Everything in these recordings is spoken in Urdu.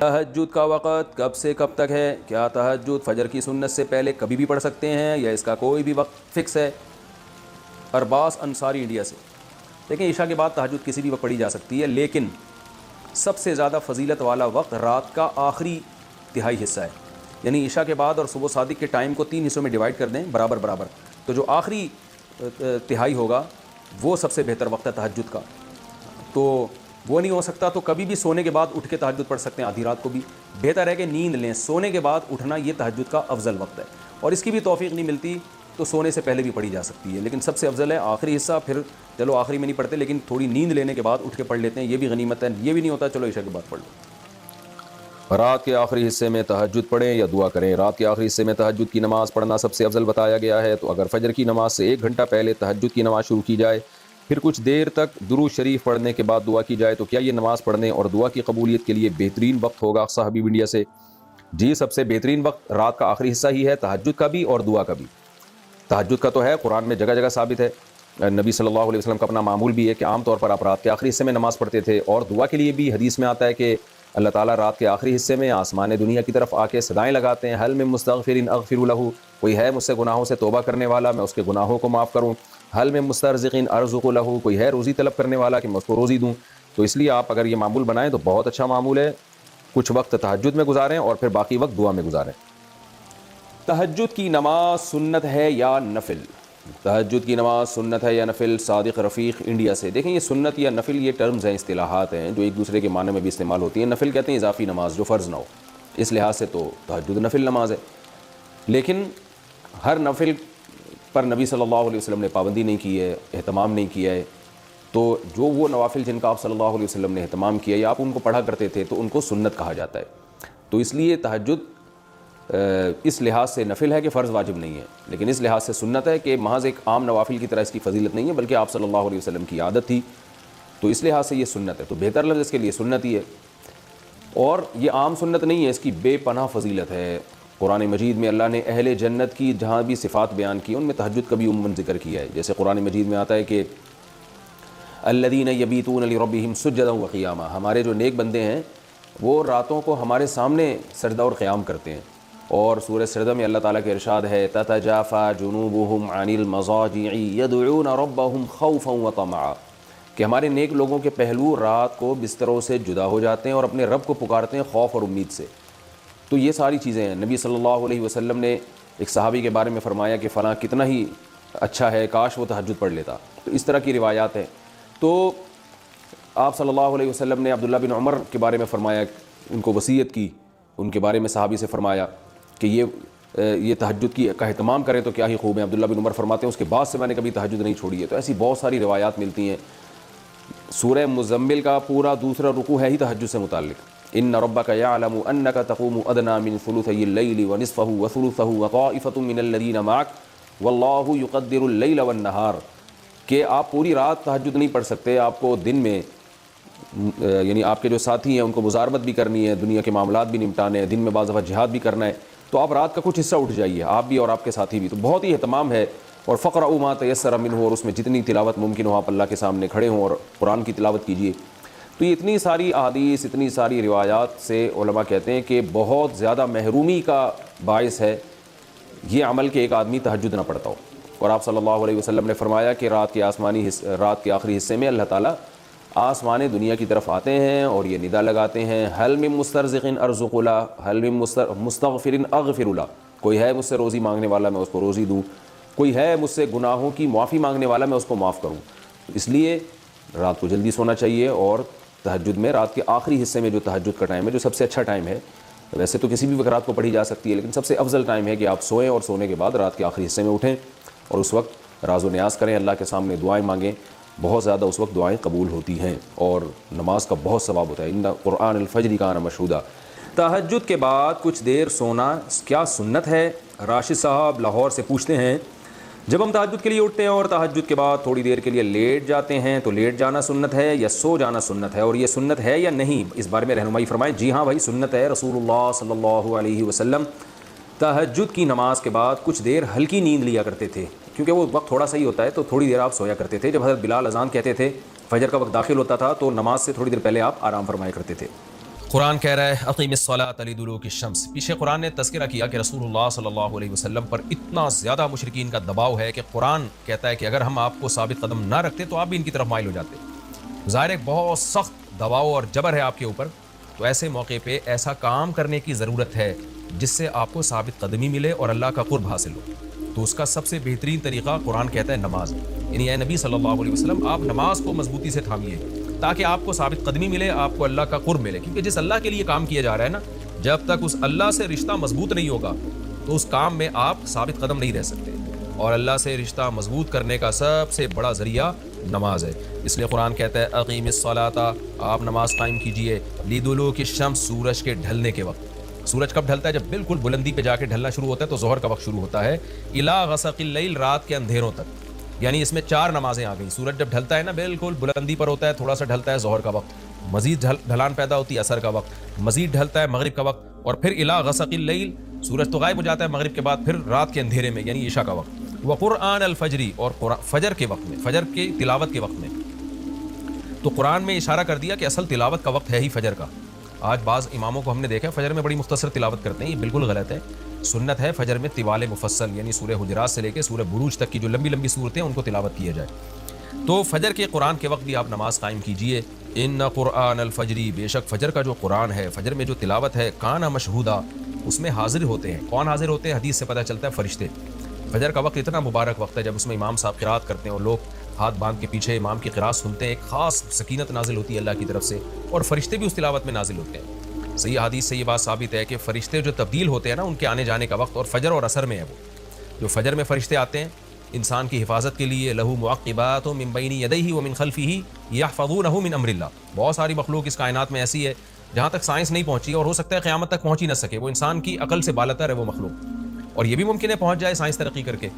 تہجد کا وقت کب سے کب تک ہے؟ کیا تہجد فجر کی سنت سے پہلے کبھی بھی پڑھ سکتے ہیں یا اس کا کوئی بھی وقت فکس ہے؟ ارباز انصاری انڈیا سے. دیکھیں عشاء کے بعد تہجد کسی بھی وقت پڑھی جا سکتی ہے، لیکن سب سے زیادہ فضیلت والا وقت رات کا آخری تہائی حصہ ہے. یعنی عشاء کے بعد اور صبح صادق کے ٹائم کو 3 حصوں میں ڈیوائڈ کر دیں برابر برابر، تو جو آخری تہائی ہوگا وہ سب سے بہتر وقت ہے تہجد کا. تو وہ نہیں ہو سکتا تو کبھی بھی سونے کے بعد اٹھ کے تہجد پڑھ سکتے ہیں، آدھی رات کو بھی. بہتر ہے کہ نیند لیں، سونے کے بعد اٹھنا یہ تہجد کا افضل وقت ہے. اور اس کی بھی توفیق نہیں ملتی تو سونے سے پہلے بھی پڑھی جا سکتی ہے، لیکن سب سے افضل ہے آخری حصہ. پھر چلو آخری میں نہیں پڑھتے لیکن تھوڑی نیند لینے کے بعد اٹھ کے پڑھ لیتے ہیں، یہ بھی غنیمت ہے. یہ بھی نہیں ہوتا چلو عشاء کے بعد پڑھ لو. رات کے آخری حصے میں تہجد پڑھیں یا دعا کریں. رات کے آخری حصے میں تہجد کی نماز پڑھنا سب سے افضل بتایا گیا ہے. تو اگر فجر کی نماز سے 1 گھنٹہ پہلے تہجد کی نماز شروع کی جائے، پھر کچھ دیر تک درود شریف پڑھنے کے بعد دعا کی جائے، تو کیا یہ نماز پڑھنے اور دعا کی قبولیت کے لیے بہترین وقت ہوگا؟ اقصیٰ حبیب انڈیا سے. جی سب سے بہترین وقت رات کا آخری حصہ ہی ہے، تہجد کا بھی اور دعا کا بھی. تہجد کا تو ہے قرآن میں جگہ جگہ ثابت ہے، نبی صلی اللہ علیہ وسلم کا اپنا معمول بھی ہے کہ عام طور پر آپ رات کے آخری حصے میں نماز پڑھتے تھے. اور دعا کے لیے بھی حدیث میں آتا ہے کہ اللہ تعالیٰ رات کے آخری حصے میں آسمان دنیا کی طرف آ کے صدائیں لگاتے ہیں، حل من مستغفر اغفر لہ، کوئی ہے مجھ سے گناہوں سے توبہ کرنے والا میں اس کے گناہوں کو معاف کروں. حل من مسترزق ارزق لہ، کوئی ہے روزی طلب کرنے والا کہ میں اس کو روزی دوں. تو اس لیے آپ اگر یہ معمول بنائیں تو بہت اچھا معمول ہے. کچھ وقت تہجد میں گزاریں اور پھر باقی وقت دعا میں گزاریں. تہجد کی نماز سنت ہے یا نفل؟ تہجد کی نماز سنت ہے یا نفل؟ صادق رفیق انڈیا سے. دیکھیں یہ سنت یا نفل یہ ٹرمز ہیں، اصطلاحات ہیں جو ایک دوسرے کے معنی میں بھی استعمال ہوتی ہیں. نفل کہتے ہیں اضافی نماز جو فرض نہ ہو، اس لحاظ سے تو تہجد نفل نماز ہے. لیکن ہر نفل پر نبی صلی اللہ علیہ وسلم نے پابندی نہیں کی ہے، اہتمام نہیں کیا ہے. تو جو وہ نوافل جن کا آپ صلی اللہ علیہ وسلم نے اہتمام کیا یا آپ ان کو پڑھا کرتے تھے تو ان کو سنت کہا جاتا ہے. تو اس لیے تہجد اس لحاظ سے نفل ہے کہ فرض واجب نہیں ہے، لیکن اس لحاظ سے سنت ہے کہ محض ایک عام نوافل کی طرح اس کی فضیلت نہیں ہے، بلکہ آپ صلی اللہ علیہ وسلم کی عادت تھی. تو اس لحاظ سے یہ سنت ہے. تو بہتر لفظ اس کے لیے سنت ہی ہے، اور یہ عام سنت نہیں ہے، اس کی بے پناہ فضیلت ہے. قرآن مجید میں اللہ نے اہل جنت کی جہاں بھی صفات بیان کی ان میں تہجد کا بھی عموماً ذکر کیا ہے. جیسے قرآن مجید میں آتا ہے کہ الذین یبیتون لربہم سجدا وقیاما، ہمارے جو نیک بندے ہیں وہ راتوں کو ہمارے سامنے سجدہ اور قیام کرتے ہیں. اور سورہ سجدہ میں اللہ تعالیٰ کے ارشاد ہے تتجافى جنوبهم عن المضاجع يدعون ربهم خوفا وطمعا، کہ ہمارے نیک لوگوں کے پہلو رات کو بستروں سے جدا ہو جاتے ہیں اور اپنے رب کو پکارتے ہیں خوف اور امید سے. تو یہ ساری چیزیں ہیں. نبی صلی اللہ علیہ وسلم نے ایک صحابی کے بارے میں فرمایا کہ فلاں کتنا ہی اچھا ہے، کاش وہ تہجد پڑھ لیتا. تو اس طرح کی روایات ہیں. تو آپ صلی اللہ علیہ وسلم نے عبداللہ بن عمر کے بارے میں فرمایا، ان کو وصیت کی، ان کے بارے میں صحابی سے فرمایا کہ یہ تہجد کا اہتمام کریں تو کیا ہی خوب ہے. عبداللہ بن عمر فرماتے ہیں اس کے بعد سے میں نے کبھی تہجد نہیں چھوڑی ہے. تو ایسی بہت ساری روایات ملتی ہیں. سورہ مزمل کا پورا دوسرا رکوع ہے ہی تہجد سے متعلق. ان ربک یعلم انک تقوم ادنی من ثلثی اللیل ونصفہ وثلثہ وطائفۃ من الذین معک واللہ یقدر اللیل والنہار، کہ آپ پوری رات تہجد نہیں پڑھ سکتے. آپ کو دن میں یعنی آپ کے جو ساتھی ہیں ان کو مزاربت بھی کرنی ہے، دنیا کے معاملات بھی نمٹانے ہیں، دن میں بعض دفعہ جہاد بھی کرنا ہے. تو آپ رات کا کچھ حصہ اٹھ جائیے، آپ بھی اور آپ کے ساتھی بھی. تو بہت ہی اہتمام ہے. اور فقرؤوا ما تیسر منہ، اور اس میں جتنی تلاوت ممکن ہو آپ اللہ کے سامنے کھڑے ہوں اور قرآن کی تلاوت کیجیے. تو یہ اتنی ساری احادیث، اتنی ساری روایات سے علماء کہتے ہیں کہ بہت زیادہ محرومی کا باعث ہے یہ عمل کہ ایک آدمی تہجد نہ پڑھتا ہو. اور آپ صلی اللہ علیہ وسلم نے فرمایا کہ رات کے آخری حصے میں اللہ تعالیٰ آسمان دنیا کی طرف آتے ہیں اور یہ ندا لگاتے ہیں حل من مسترزق ارزق لہ، حل من مستغفر اغفر لہ، کوئی ہے مجھ سے روزی مانگنے والا میں اس کو روزی دوں، کوئی ہے مجھ سے گناہوں کی معافی مانگنے والا میں اس کو معاف کروں. اس لیے رات کو جلدی سونا چاہیے. اور تہجد میں رات کے آخری حصے میں جو تہجد کا ٹائم ہے، جو سب سے اچھا ٹائم ہے، ویسے تو کسی بھی وقت رات کو پڑھی جا سکتی ہے، لیکن سب سے افضل ٹائم ہے کہ آپ سوئیں اور سونے کے بعد رات کے آخری حصے میں اٹھیں اور اس وقت راز و نیاز کریں، اللہ کے سامنے دعائیں مانگیں. بہت زیادہ اس وقت دعائیں قبول ہوتی ہیں اور نماز کا بہت ثواب ہوتا ہے. ان قرآن الفجر کان مشہودہ. تہجد کے بعد کچھ دیر سونا کیا سنت ہے؟ راشد صاحب لاہور سے پوچھتے ہیں جب ہم تہجد کے لیے اٹھتے ہیں اور تہجد کے بعد تھوڑی دیر کے لیے لیٹ جاتے ہیں تو لیٹ جانا سنت ہے یا سو جانا سنت ہے، اور یہ سنت ہے یا نہیں، اس بارے میں رہنمائی فرمائیں. جی ہاں بھائی سنت ہے. رسول اللہ صلی اللہ علیہ وسلم تہجد کی نماز کے بعد کچھ دیر ہلکی نیند لیا کرتے تھے، کیونکہ وہ وقت تھوڑا سا ہی ہوتا ہے تو تھوڑی دیر آپ سویا کرتے تھے. جب حضرت بلال اذان کہتے تھے فجر کا وقت داخل ہوتا تھا تو نماز سے تھوڑی دیر پہلے آپ آرام فرمایا کرتے تھے. قرآن کہہ رہا ہے اقیم الصلاۃ لدلوک الشمس. پیچھے قرآن نے تذکرہ کیا کہ رسول اللہ صلی اللہ علیہ وسلم پر اتنا زیادہ مشرکین کا دباؤ ہے کہ قرآن کہتا ہے کہ اگر ہم آپ کو ثابت قدم نہ رکھتے تو آپ بھی ان کی طرف مائل ہو جاتے. ظاہر ایک بہت سخت دباؤ اور جبر ہے آپ کے اوپر, تو ایسے موقع پہ ایسا کام کرنے کی ضرورت ہے جس سے آپ کو ثابت قدمی ملے اور اللہ کا قرب حاصل ہو. تو اس کا سب سے بہترین طریقہ قرآن کہتا ہے نماز. یعنی اے نبی صلی اللہ علیہ وسلم آپ نماز کو مضبوطی سے تھامیے تاکہ آپ کو ثابت قدمی ملے, آپ کو اللہ کا قرب ملے. کیونکہ جس اللہ کے لیے کام کیا جا رہا ہے نا, جب تک اس اللہ سے رشتہ مضبوط نہیں ہوگا تو اس کام میں آپ ثابت قدم نہیں رہ سکتے. اور اللہ سے رشتہ مضبوط کرنے کا سب سے بڑا ذریعہ نماز ہے. اس لیے قرآن کہتا ہے اقیم الصلاۃ, آپ نماز قائم کیجئے لدلوک الشمس, سورج کے ڈھلنے کے وقت. سورج کب ڈھلتا ہے؟ جب بالکل بلندی پہ جا کے ڈھلنا شروع ہوتا ہے تو ظہر کا وقت شروع ہوتا ہے. الی غسق اللیل, رات کے اندھیروں تک. یعنی اس میں 4 نمازیں آ گئیں. سورج جب ڈھلتا ہے نا, بالکل بلندی پر ہوتا ہے, تھوڑا سا ڈھلتا ہے ظہر کا وقت, مزید ڈھلان پیدا ہوتی ہے عصر کا وقت, مزید ڈھلتا ہے مغرب کا وقت, اور پھر الی غسق اللیل, سورج تو غائب ہو جاتا ہے مغرب کے بعد, پھر رات کے اندھیرے میں یعنی عشاء کا وقت. وقرآن الفجر, اور فجر کے وقت میں, فجر کی تلاوت کے وقت میں. تو قرآن میں اشارہ کر دیا کہ اصل تلاوت کا وقت ہے ہی فجر کا. آج بعض اماموں کو ہم نے دیکھا ہے فجر میں بڑی مختصر تلاوت کرتے ہیں, یہ بالکل غلط ہے. سنت ہے فجر میں طوال مفصل, یعنی سورہ حجرات سے لے کے سورہ بروج تک کی جو لمبی لمبی صورتیں ہیں ان کو تلاوت کیا جائے. تو فجر کے قرآن کے وقت بھی آپ نماز قائم کیجئے. ان قرآن الفجر, بے شک فجر کا جو قرآن ہے, فجر میں جو تلاوت ہے, کانا مشہودا, اس میں حاضر ہوتے ہیں. کون حاضر ہوتے ہیں؟ حدیث سے پتہ چلتا ہے فرشتے. فجر کا وقت اتنا مبارک وقت ہے جب اس میں امام صاحب قرات کرتے ہیں اور لوگ ہاتھ باندھ کے پیچھے امام کی قرات سنتے ہیں. ایک خاص سکینت نازل ہوتی ہے اللہ کی طرف سے, اور فرشتے بھی اس تلاوت میں نازل ہوتے ہیں. صحیح حدیث سے یہ بات ثابت ہے کہ فرشتے جو تبدیل ہوتے ہیں نا, ان کے آنے جانے کا وقت اور فجر اور عصر میں ہے. وہ جو فجر میں فرشتے آتے ہیں انسان کی حفاظت کے لیے, لہو معقبات من بین یدیہ ومن خلفہ یحفظونہ من امر اللہ. بہت ساری مخلوق اس کائنات میں ایسی ہے جہاں تک سائنس نہیں پہنچی, اور ہو سکتا ہے قیامت تک پہنچ ہی نہ سکے. وہ انسان کی عقل سے بالاتر ہے وہ مخلوق, اور یہ بھی ممکن ہے پہنچ جائے سائنس ترقی کر کے.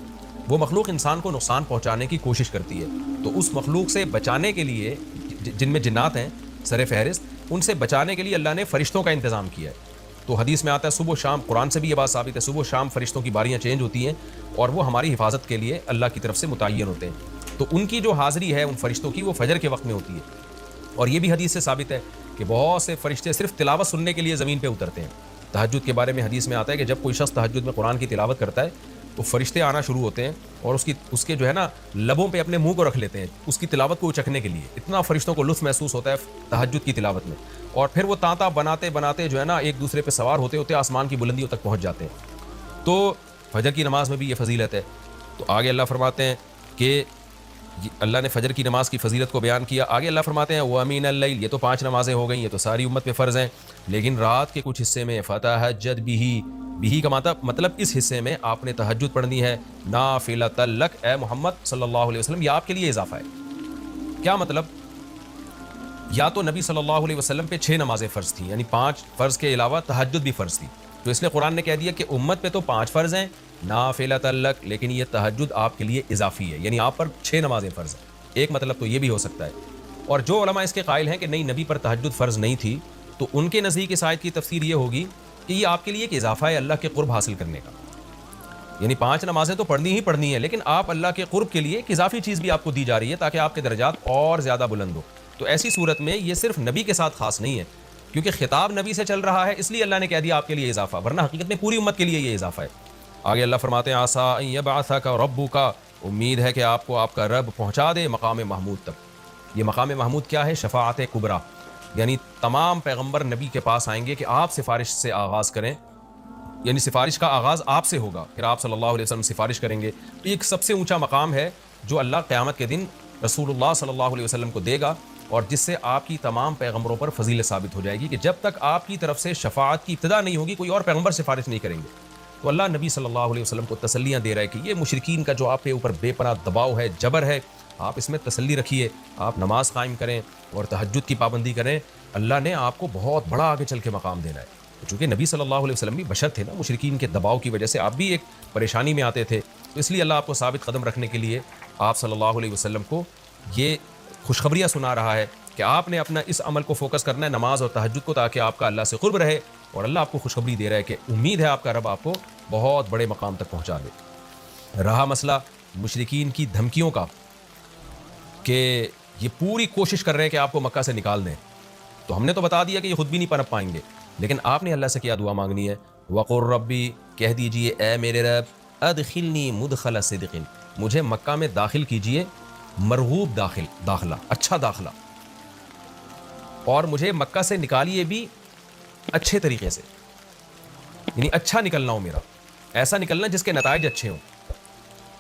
وہ مخلوق انسان کو نقصان پہنچانے کی کوشش کرتی ہے. تو اس مخلوق سے بچانے کے لیے, جن میں جنات ہیں سر فہرست, ان سے بچانے کے لیے اللہ نے فرشتوں کا انتظام کیا ہے. تو حدیث میں آتا ہے صبح و شام, قرآن سے بھی یہ بات ثابت ہے, صبح و شام فرشتوں کی باریاں چینج ہوتی ہیں اور وہ ہماری حفاظت کے لیے اللہ کی طرف سے متعین ہوتے ہیں. تو ان کی جو حاضری ہے ان فرشتوں کی, وہ فجر کے وقت میں ہوتی ہے. اور یہ بھی حدیث سے ثابت ہے کہ بہت سے فرشتے صرف تلاوت سننے کے لیے زمین پہ اترتے ہیں. تہجد کے بارے میں حدیث میں آتا ہے کہ جب کوئی شخص تہجد میں قرآن کی تلاوت کرتا ہے تو فرشتے آنا شروع ہوتے ہیں اور اس کے جو ہے نا لبوں پہ اپنے منہ کو رکھ لیتے ہیں اس کی تلاوت کو چکھنے کے لیے. اتنا فرشتوں کو لطف محسوس ہوتا ہے تہجد کی تلاوت میں. اور پھر وہ تانتا بناتے بناتے جو ہے نا ایک دوسرے پہ سوار ہوتے ہوتے آسمان کی بلندیوں تک پہنچ جاتے ہیں. تو فجر کی نماز میں بھی یہ فضیلت ہے. تو آگے اللہ فرماتے ہیں کہ اللہ نے فجر کی نماز کی فضیلت کو بیان کیا. آگے اللہ فرماتے ہیں وَمِنَ اللَّيْلِ, یہ تو 5 نمازیں ہو گئیں, یہ تو ساری امت پہ فرض ہیں, لیکن رات کے کچھ حصے میں فَتَہَجَّدْ بِهِ کا مطلب اس حصے میں آپ نے تہجد پڑھنی ہے. نافلۃ لک, اے محمد صلی اللہ علیہ وسلم, یہ آپ کے لیے اضافہ ہے. کیا مطلب؟ یا تو نبی صلی اللہ علیہ وسلم پہ 6 نمازیں فرض تھیں, یعنی 5 فرض کے علاوہ تہجد بھی فرض تھی. تو اس لیے قرآن نے کہہ دیا کہ امت پہ تو 5 فرض ہیں نافلۃ لک, لیکن یہ تہجد آپ کے لیے اضافی ہے, یعنی آپ پر 6 نمازیں فرض ہیں. ایک مطلب تو یہ بھی ہو سکتا ہے. اور جو علماء اس کے قائل ہیں کہ نہیں نبی پر تہجد فرض نہیں تھی, تو ان کے نزدیک اس آیت کی تفسیر یہ ہوگی کہ یہ آپ کے لیے ایک اضافہ ہے اللہ کے قرب حاصل کرنے کا. یعنی 5 نمازیں تو پڑھنی ہی پڑھنی ہے, لیکن آپ اللہ کے قرب کے لیے ایک اضافی چیز بھی آپ کو دی جا رہی ہے تاکہ آپ کے درجات اور زیادہ بلند ہو. تو ایسی صورت میں یہ صرف نبی کے ساتھ خاص نہیں ہے, کیونکہ خطاب نبی سے چل رہا ہے, اس لیے اللہ نے کہہ دیا آپ کے لیے اضافہ, ورنہ حقیقت میں پوری امت کے لیے یہ اضافہ ہے. آگے اللہ فرماتے ہیں عسیٰ ان یبعثک ربک, امید ہے کہ آپ کو آپ کا رب پہنچا دے مقام محمود تک. یہ مقام محمود کیا ہے؟ شفاعت کبریٰ, یعنی تمام پیغمبر نبی کے پاس آئیں گے کہ آپ سفارش سے آغاز کریں, یعنی سفارش کا آغاز آپ سے ہوگا, پھر آپ صلی اللہ علیہ وسلم سفارش کریں گے. تو ایک سب سے اونچا مقام ہے جو اللہ قیامت کے دن رسول اللہ صلی اللہ علیہ وسلم کو دے گا, اور جس سے آپ کی تمام پیغمبروں پر فضیلت ثابت ہو جائے گی کہ جب تک آپ کی طرف سے شفاعت کی ابتدا نہیں ہوگی کوئی اور پیغمبر سفارش نہیں کریں گے. تو اللہ نبی صلی اللہ علیہ وسلم کو تسلیاں دے رہا ہے کہ یہ مشرکین کا جو آپ کے اوپر بے پناہ دباؤ ہے, جبر ہے, آپ اس میں تسلی رکھیے, آپ نماز قائم کریں اور تہجد کی پابندی کریں. اللہ نے آپ کو بہت بڑا آگے چل کے مقام دینا ہے. چونکہ نبی صلی اللہ علیہ وسلم بھی بشر تھے نا, مشرکین کے دباؤ کی وجہ سے آپ بھی ایک پریشانی میں آتے تھے. تو اس لیے اللہ آپ کو ثابت قدم رکھنے کے لیے آپ صلی اللہ علیہ وسلم کو یہ خوشخبریاں سنا رہا ہے کہ آپ نے اپنا اس عمل کو فوکس کرنا ہے, نماز اور تہجد کو, تاکہ آپ کا اللہ سے قرب رہے. اور اللہ آپ کو خوشخبری دے رہا ہے کہ امید ہے آپ کا رب آپ کو بہت بڑے مقام تک پہنچا دے. رہا مسئلہ مشرکین کی دھمکیوں کا کہ یہ پوری کوشش کر رہے ہیں کہ آپ کو مکہ سے نکال دیں, تو ہم نے تو بتا دیا کہ یہ خود بھی نہیں پنپ پائیں گے، لیکن آپ نے اللہ سے کیا دعا مانگنی ہے؟ وقر ربی، کہہ دیجئے اے میرے رب، ادخلنی مدخل صدق، مجھے مکہ میں داخل کیجئے مرغوب داخلہ، اچھا داخلہ، اور مجھے مکہ سے نکالیے بھی اچھے طریقے سے، یعنی اچھا نکلنا ہو میرا، ایسا نکلنا جس کے نتائج اچھے ہوں۔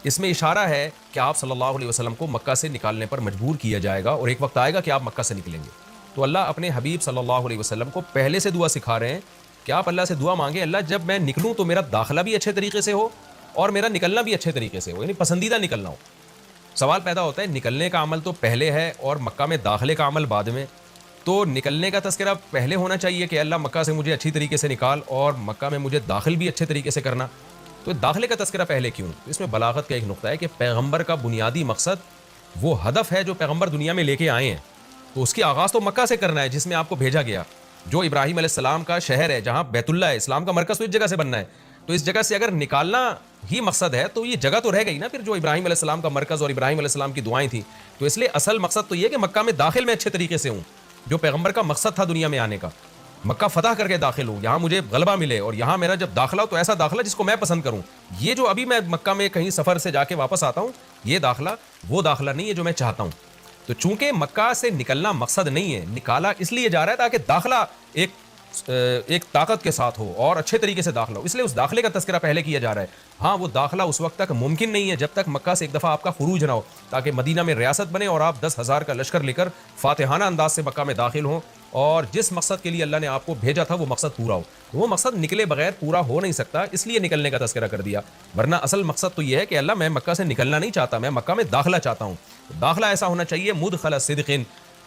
اس میں اشارہ ہے کہ آپ صلی اللہ علیہ وسلم کو مکہ سے نکالنے پر مجبور کیا جائے گا، اور ایک وقت آئے گا کہ آپ مکہ سے نکلیں گے۔ تو اللہ اپنے حبیب صلی اللہ علیہ وسلم کو پہلے سے دعا سکھا رہے ہیں کہ آپ اللہ سے دعا مانگیں، اللہ جب میں نکلوں تو میرا داخلہ بھی اچھے طریقے سے ہو اور میرا نکلنا بھی اچھے طریقے سے ہو، یعنی پسندیدہ نکلنا ہو۔ سوال پیدا ہوتا ہے نکلنے کا عمل تو پہلے ہے اور مکہ میں داخلے کا عمل بعد میں، تو نکلنے کا تذکرہ پہلے ہونا چاہیے کہ اللہ مکہ سے مجھے اچھی طریقے سے نکال، اور مکہ میں مجھے داخل بھی اچھے طریقے سے کرنا، تو داخلے کا تذکرہ پہلے کیوں؟ اس میں بلاغت کا ایک نقطہ ہے کہ پیغمبر کا بنیادی مقصد وہ ہدف ہے جو پیغمبر دنیا میں لے کے آئے ہیں، تو اس کی آغاز تو مکہ سے کرنا ہے جس میں آپ کو بھیجا گیا، جو ابراہیم علیہ السلام کا شہر ہے، جہاں بیت اللہ ہے، اسلام کا مرکز تو اس جگہ سے بننا ہے۔ تو اس جگہ سے اگر نکالنا ہی مقصد ہے تو یہ جگہ تو رہ گئی نا پھر جو ابراہیم علیہ السلام کا مرکز اور ابراہیم علیہ السلام کی دعائیں تھیں، تو اس لیے اصل مقصد تو یہ کہ مکہ میں داخل میں اچھے طریقے سے ہوں، جو پیغمبر کا مقصد تھا دنیا میں آنے کا، مکہ فتح کر کے داخل ہوں، یہاں مجھے غلبہ ملے، اور یہاں میرا جب داخلہ ہو تو ایسا داخلہ جس کو میں پسند کروں۔ یہ جو ابھی میں مکہ میں کہیں سفر سے جا کے واپس آتا ہوں، یہ داخلہ وہ داخلہ نہیں ہے جو میں چاہتا ہوں۔ تو چونکہ مکہ سے نکلنا مقصد نہیں ہے، نکالا اس لیے جا رہا ہے تاکہ داخلہ ایک طاقت کے ساتھ ہو اور اچھے طریقے سے داخلہ ہو، اس لیے اس داخلے کا تذکرہ پہلے کیا جا رہا ہے۔ ہاں وہ داخلہ اس وقت تک ممکن نہیں ہے جب تک مکہ سے ایک دفعہ آپ کا خروج نہ ہو، تاکہ مدینہ میں ریاست بنے اور آپ 10,000 کا لشکر لے کر فاتحانہ انداز سے مکہ میں داخل ہوں، اور جس مقصد کے لیے اللہ نے آپ کو بھیجا تھا وہ مقصد پورا ہو۔ وہ مقصد نکلے بغیر پورا ہو نہیں سکتا، اس لیے نکلنے کا تذکرہ کر دیا، ورنہ اصل مقصد تو یہ ہے کہ اللہ میں مکہ سے نکلنا نہیں چاہتا، میں مکہ میں داخلہ چاہتا ہوں۔ داخلہ ایسا ہونا چاہیے مدخل صدق،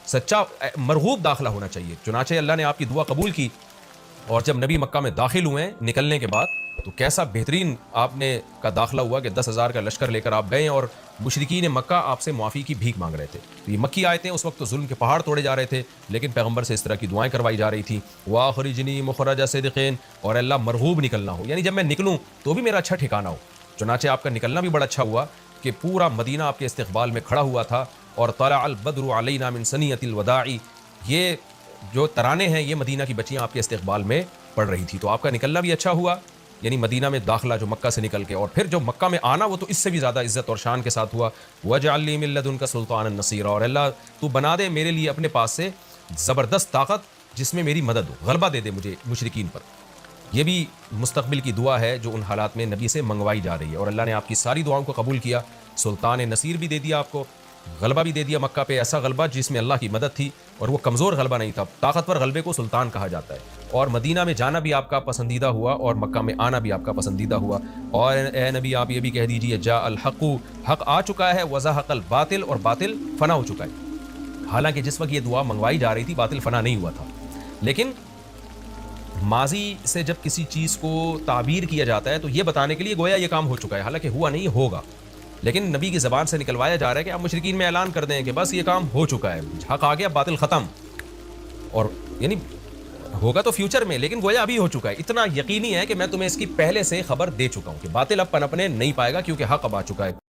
سچا مرغوب داخلہ ہونا چاہیے۔ چنانچہ اللہ نے آپ کی دعا قبول کی، اور جب نبی مکہ میں داخل ہوئے ہیں نکلنے کے بعد، تو کیسا بہترین آپ نے کا داخلہ ہوا کہ 10,000 کا لشکر لے کر آپ گئے، اور مشرکین مکہ آپ سے معافی کی بھیک مانگ رہے تھے۔ تو یہ مکی آیتیں اس وقت تو ظلم کے پہاڑ توڑے جا رہے تھے، لیکن پیغمبر سے اس طرح کی دعائیں کروائی جا رہی تھیں، وَأَخْرِجْنِي مُخْرَجَ صِدْقٍ، اور اللہ مرغوب نکلنا ہو، یعنی جب میں نکلوں تو بھی میرا اچھا ٹھکانہ ہو۔ چنانچہ آپ کا نکلنا بھی بڑا اچھا ہوا کہ پورا مدینہ آپ کے استقبال میں کھڑا ہوا تھا، اور طلع البدر علینا من ثنیۃ الوداع، یہ جو ترانے ہیں یہ مدینہ کی بچیاں آپ کے استقبال میں پڑھ رہی تھی۔ تو آپ کا نکلنا بھی اچھا ہوا، یعنی مدینہ میں داخلہ جو مکہ سے نکل کے، اور پھر جو مکہ میں آنا وہ تو اس سے بھی زیادہ عزت اور شان کے ساتھ ہوا۔ وَاجْعَلْ لِي مِن لَّدُنْكَ سُلْطَانًا نَصِيرًا، اور اللہ تو بنا دے میرے لیے اپنے پاس سے زبردست طاقت جس میں میری مدد ہو، غلبہ دے دے مجھے مشرکین پر۔ یہ بھی مستقبل کی دعا ہے جو ان حالات میں نبی سے منگوائی جا رہی ہے، اور اللہ نے آپ کی ساری دعاؤں کو قبول کیا، سلطان نصیر بھی دے دیا آپ کو، غلبہ بھی دے دیا مکہ پہ، ایسا غلبہ جس میں اللہ کی مدد تھی، اور وہ کمزور غلبہ نہیں تھا، طاقتور غلبے کو سلطان کہا جاتا ہے۔ اور مدینہ میں جانا بھی آپ کا پسندیدہ ہوا، اور مکہ میں آنا بھی آپ کا پسندیدہ ہوا۔ اور اے نبی آپ یہ بھی کہہ دیجئے جاء الحق، حق آ چکا ہے، وزہق الباطل، اور باطل فنا ہو چکا ہے۔ حالانکہ جس وقت یہ دعا منگوائی جا رہی تھی باطل فنا نہیں ہوا تھا، لیکن ماضی سے جب کسی چیز کو تعبیر کیا جاتا ہے تو یہ بتانے کے لیے گویا یہ کام ہو چکا ہے، حالانکہ ہوا نہیں، ہوگا، لیکن نبی کی زبان سے نکلوایا جا رہا ہے کہ آپ مشرکین میں اعلان کر دیں کہ بس یہ کام ہو چکا ہے، حق آ گیا، باطل ختم، اور یعنی ہوگا تو فیوچر میں، لیکن گویا ابھی ہو چکا ہے۔ اتنا یقینی ہے کہ میں تمہیں اس کی پہلے سے خبر دے چکا ہوں کہ باطل اب پنپنے نہیں پائے گا کیونکہ حق اب آ چکا ہے۔